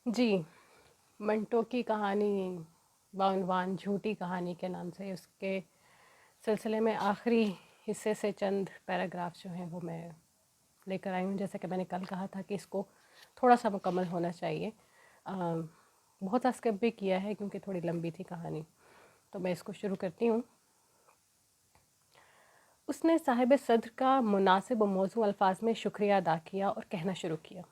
जी, मंटो की कहानी बाउनवान झूठी कहानी के नाम से उसके सिलसिले में आखिरी हिस्से से चंद पैराग्राफ जो हैं वो मैं लेकर आई हूँ। जैसे कि मैंने कल कहा था कि इसको थोड़ा सा मुकम्मल होना चाहिए। बहुत सा स्किप भी किया है क्योंकि थोड़ी लंबी थी कहानी, तो मैं इसको शुरू करती हूँ। उसने साहिब सद्र का मुनासिब व मौजू अल्फाज में शुक्रिया अदा किया और कहना शुरू किया,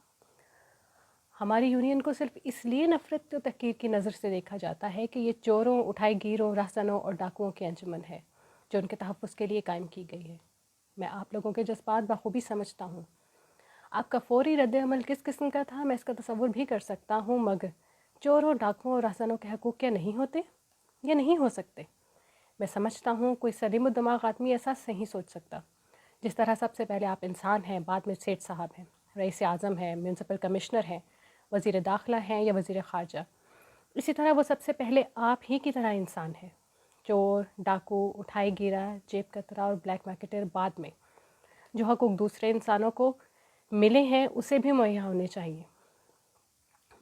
हमारी यूनियन को सिर्फ इसलिए नफ़रत और तहकीर की नज़र से देखा जाता है कि ये चोरों, उठाई गिरों, रहज़नों और डाकुओं की अंजुमन है जो उनके तहफ़्फ़ुज़ के लिए कायम की गई है। मैं आप लोगों के जज्बात बखूबी समझता हूँ। आपका फ़ौरी रद्द-ए-अमल किस किस्म का था मैं इसका तसव्वुर भी कर सकता हूँ, मगर चोरों, डाकुओं और रहज़नों के हकूक़ क्या नहीं होते? या नहीं हो सकते? मैं समझता हूँ कोई सलीम-उद-दिमाग आदमी ऐसा नहीं सोच सकता। जिस तरह सबसे पहले आप इंसान हैं, बाद में सेठ साहब हैं, रईस आज़म हैं, म्यूनसिपल कमिश्नर हैं, वज़ीर दाखिला हैं या वज़ीर ख़ारजा, इसी तरह वो सबसे पहले आप ही की तरह इंसान है। चोर, डाकू, उठाई गिरा, जेब कतरा और ब्लैक मार्केटर बाद में। जो हकूक़ दूसरे इंसानों को मिले हैं उसे भी मुहैया होने चाहिए।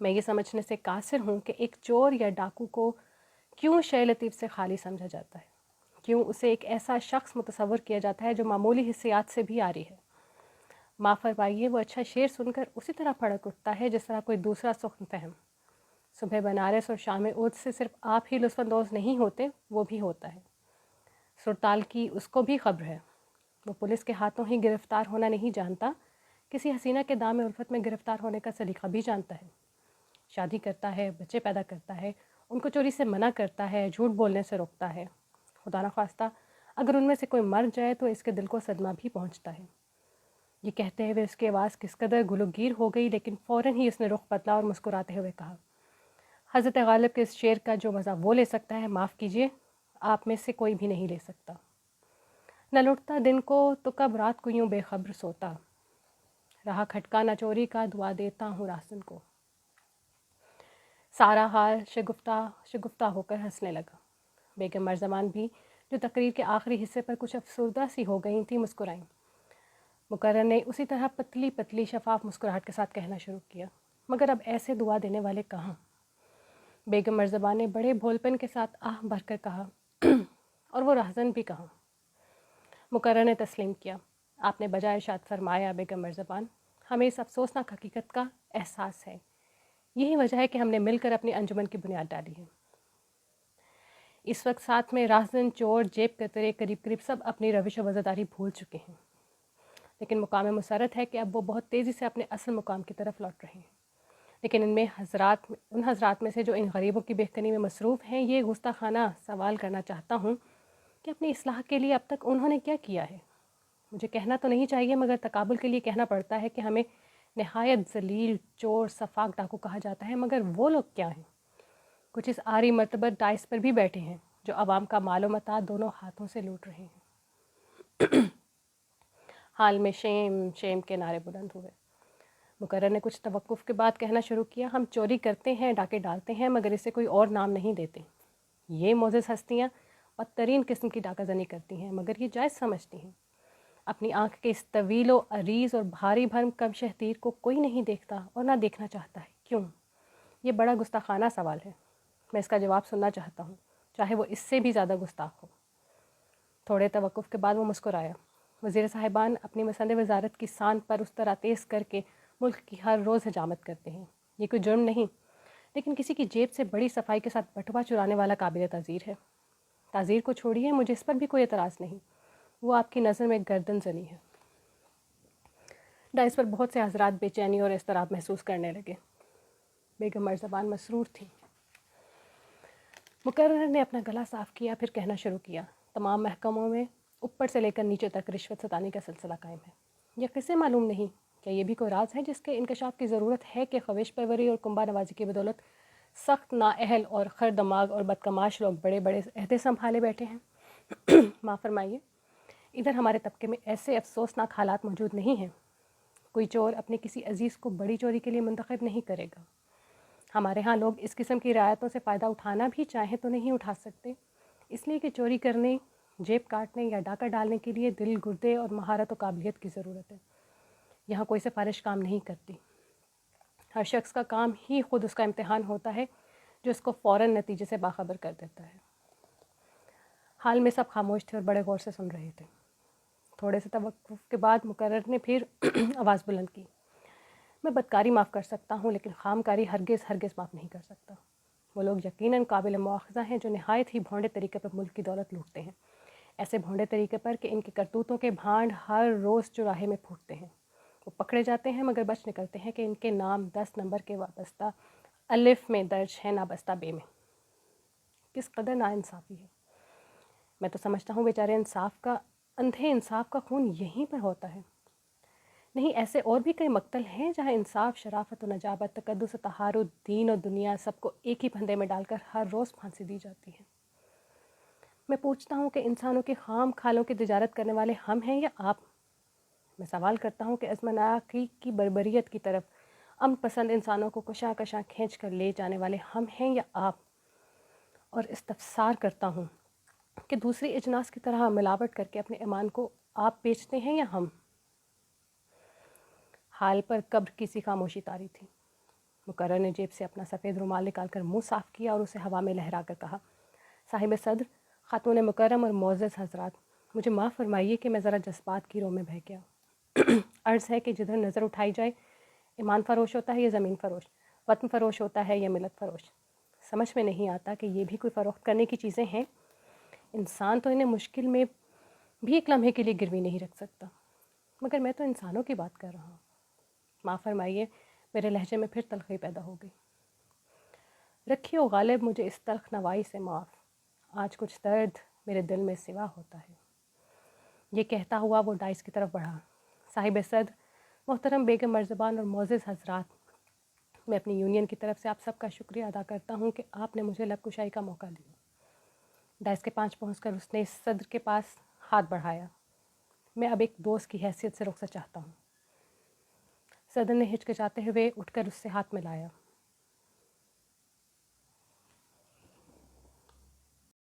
मैं ये समझने से कासिर हूँ कि एक चोर या डाकू को क्यों शय लतीफ़ से खाली समझा जाता है, क्यों उसे एक ऐसा शख्स मुतसव्वर किया जाता है जो मामूली हिस्सियात से भी आरी है। माफ़ फरमाइए, वो अच्छा शेर सुनकर उसी तरह फड़क उठता है जिस तरह कोई दूसरा सुख्न फहम। सुबह बनारस और शाम उद से सिर्फ आप ही लुत्फ़अंदोज़ नहीं होते, वो भी होता है। सुरताल की उसको भी खबर है। वो पुलिस के हाथों ही गिरफ़्तार होना नहीं जानता, किसी हसीना के दाम उल्फत में गिरफ़्तार होने का सलीक़ा भी जानता है। शादी करता है, बच्चे पैदा करता है, उनको चोरी से मना करता है, झूठ बोलने से रोकता है। खुदा न ख़्वास्ता अगर उनमें से कोई मर जाए तो इसके दिल को सदमा भी पहुँचता है। ये कहते हुए उसकी आवाज़ किस कदर गुलूगीर हो गई, लेकिन फ़ौरन ही उसने रुख बदला और मुस्कुराते हुए कहा, हज़रत गालिब के इस शेर का जो मज़ा वो ले सकता है, माफ़ कीजिए, आप में से कोई भी नहीं ले सकता। न लुटता दिन को तो कब रात को यूं बेखबर सोता, रहा खटका न चोरी का, दुआ देता हूँ रासन को। सारा हाल शगुफ्ता होकर हंसने लगा। बेगम मर्ज़मान भी, जो तकरीर के आखिरी हिस्से पर कुछ अफसरदा सी हो गई थी, मुस्कुराईं। मुकर्रर ने उसी तरह पतली पतली शफाफ मुस्कुराहट के साथ कहना शुरू किया, मगर अब ऐसे दुआ देने वाले कहाँ? बेगम मर्ज़बा ने बड़े भोलपन के साथ आह भरकर कहा, और वो राहज़न भी कहाँ? मुकर्रर ने तस्लीम किया, आपने बजाय इरशाद फरमाया बेगम मर्ज़बान, हमें इस अफसोसनाक हकीकत का एहसास है। यही वजह है कि हमने मिलकर अपनी अंजुमन की बुनियाद डाली है। इस वक्त साथ में राहज़न, चोर, जेब कतरे करीब करीब सब अपनी रविश व वज़ादारी भूल चुके हैं, लेकिन मुकाम मुसरत है कि अब वो बहुत तेज़ी से अपने असल मुकाम की तरफ लौट रहे हैं। लेकिन उन हजरात में से जो इन गरीबों की बेखनी में मसरूफ़ हैं, ये गुस्ताखाना सवाल करना चाहता हूँ कि अपनी इस्लाह के लिए अब तक उन्होंने क्या किया है। मुझे कहना तो नहीं चाहिए, मगर तकाबुल के लिए कहना पड़ता है कि हमें नहायत ज़लील, चोर, सफाक डाकू कहा जाता है, मगर वो लोग क्या हैं? कुछ इस आरी मर्तबत डाइस पर भी बैठे हैं जो आवाम का मालो मता दोनों हाथों से लूट रहे हैं। हाल में शेम शेम के नारे बुलंद हुए। मुकर्रर ने कुछ तवक्कुफ़ के बाद कहना शुरू किया, हम चोरी करते हैं, डाके डालते हैं, मगर इसे कोई और नाम नहीं देते। ये मोअज़्ज़ज़ हस्तियाँ बदतरीन किस्म की डाकाज़नी करती हैं, मगर ये जायज़ समझती हैं। अपनी आँख के इस तवील व अरीज़ और भारी भरम कम शहतीर को कोई नहीं देखता और ना देखना चाहता है। क्यों? ये बड़ा गुस्ताखाना सवाल है। मैं इसका जवाब सुनना चाहता हूँ, चाहे वो इससे भी ज़्यादा गुस्ताख हो। थोड़े तवक्कुफ़ के बाद वो मुस्कुराया। वज़ीर साहिबान अपनी मसंद वज़ारत की सान पर उस तरह तेज़ करके मुल्क की हर रोज़ हजामत करते हैं। ये कोई जुर्म नहीं, लेकिन किसी की जेब से बड़ी सफाई के साथ बटुआ चुराने वाला काबिल ताज़ीर है। ताज़ीर को छोड़िए, मुझे इस पर भी कोई एतराज़ नहीं। वो आपकी नज़र में गर्दन जनी है। डाइस पर बहुत से हजरात बेचैनी और इज़्तिराब महसूस करने लगे। बेगम मर्ज़बान मसरूर थी। मुकर्रर ने अपना गला साफ़ किया, फिर कहना शुरू किया, तमाम महकमों में ऊपर से लेकर नीचे तक रिश्वत सताने का सिलसिला कायम है। यह किसे मालूम नहीं, क्या ये भी कोई राज है जिसके इंकशाफ की ज़रूरत है कि ख़वेश परवरी और कुंबा नवाजी की बदौलत सख्त नाअहल और खर दमाग और बदकमाश लोग बड़े बड़े अहदे संभाले बैठे हैं। माफ़ फरमाइए, इधर हमारे तबके में ऐसे अफसोसनाक हालात मौजूद नहीं हैं। कोई चोर अपने किसी अजीज़ को बड़ी चोरी के लिए मुंतखब नहीं करेगा। हमारे यहाँ लोग इस किस्म की रियायतों से फ़ायदा उठाना भी चाहें तो नहीं उठा सकते, इसलिए कि चोरी करने, जेब काटने या डाका डालने के लिए दिल, गुर्दे और महारत और काबिलियत की ज़रूरत है। यहाँ कोई सिफारिश काम नहीं करती। ہر شخص کا کام ہی خود اس کا امتحان ہوتا ہے جو اس کو فوراً نتیجے سے باخبر کر دیتا ہے۔ حال میں سب خاموش تھے اور بڑے غور سے سن رہے تھے۔ تھوڑے سے توقف کے بعد مقرر نے پھر آواز بلند کی، میں بدکاری معاف کر سکتا ہوں لیکن خام کاری ہرگز ہرگز معاف نہیں کر سکتا۔ وہ لوگ یقیناً قابل مواخذہ ہیں جو نہایت ہی بھونڈے طریقے پر ملک کی دولت لوٹتے ہیں، ایسے بھونڈے طریقے پر کہ ان کے کرتوتوں کے بھانڈ ہر روز چوراہے میں پھوٹتے ہیں۔ وہ پکڑے جاتے ہیں مگر بچ نکلتے ہیں کہ ان کے نام 10 نمبر کے وابستہ الف میں درج ہے نابستہ بے میں۔ کس قدر ناانصافی ہے! میں تو سمجھتا ہوں بیچارے اندھے انصاف کا خون یہیں پر ہوتا ہے۔ نہیں، ایسے اور بھی کئی مقتل ہیں جہاں انصاف، شرافت و نجابت، تقدس و طہارت، دین و دنیا سب کو ایک ہی پھندے میں ڈال کر ہر روز پھانسی دی جاتی ہے۔ میں پوچھتا ہوں کہ انسانوں کی خام کھالوں کی تجارت کرنے والے ہم ہیں یا آپ؟ میں سوال کرتا ہوں کہ ازمناکی کی بربریت کی طرف امن پسند انسانوں کو کشاں کشاں کھینچ کر لے جانے والے ہم ہیں یا آپ؟ اور استفسار کرتا ہوں کہ دوسری اجناس کی طرح ملاوٹ کر کے اپنے ایمان کو آپ بیچتے ہیں یا ہم؟ حال پر قبر کسی خاموشی طاری تھی۔ مقرر نے جیب سے اپنا سفید رومال نکال کر منہ صاف کیا اور اسے ہوا میں لہرا کر کہا، صاحب صدر، خاتون مکرم اور معزز حضرات، مجھے معاف فرمائیے کہ میں ذرا جذبات کی رو میں بہہ گیا۔ عرض ہے کہ جدھر نظر اٹھائی جائے ایمان فروش ہوتا ہے یا زمین فروش، وطن فروش ہوتا ہے یا ملت فروش۔ سمجھ میں نہیں آتا کہ یہ بھی کوئی فروخت کرنے کی چیزیں ہیں۔ انسان تو انہیں مشکل میں بھی ایک لمحے کے لیے گروی نہیں رکھ سکتا، مگر میں تو انسانوں کی بات کر رہا ہوں۔ معاف فرمائیے، میرے لہجے میں پھر تلخی پیدا ہو گئی۔ رکھیو غالب مجھے اس تلخ نوائی سے معاف، آج کچھ درد میرے دل میں سوا ہوتا ہے۔ یہ کہتا ہوا وہ ڈائس کی طرف بڑھا۔ صاحب صدر، محترم بیگم مرزبان اور معزز حضرات، میں اپنی یونین کی طرف سے آپ سب کا شکریہ ادا کرتا ہوں کہ آپ نے مجھے لب کشائی کا موقع دیا۔ ڈائس کے پاس پہنچ کر اس نے صدر کے پاس ہاتھ بڑھایا۔ میں اب ایک دوست کی حیثیت سے رخصت چاہتا ہوں۔ صدر نے ہچکچاتے ہوئے اٹھ کر اس سے ہاتھ ملایا۔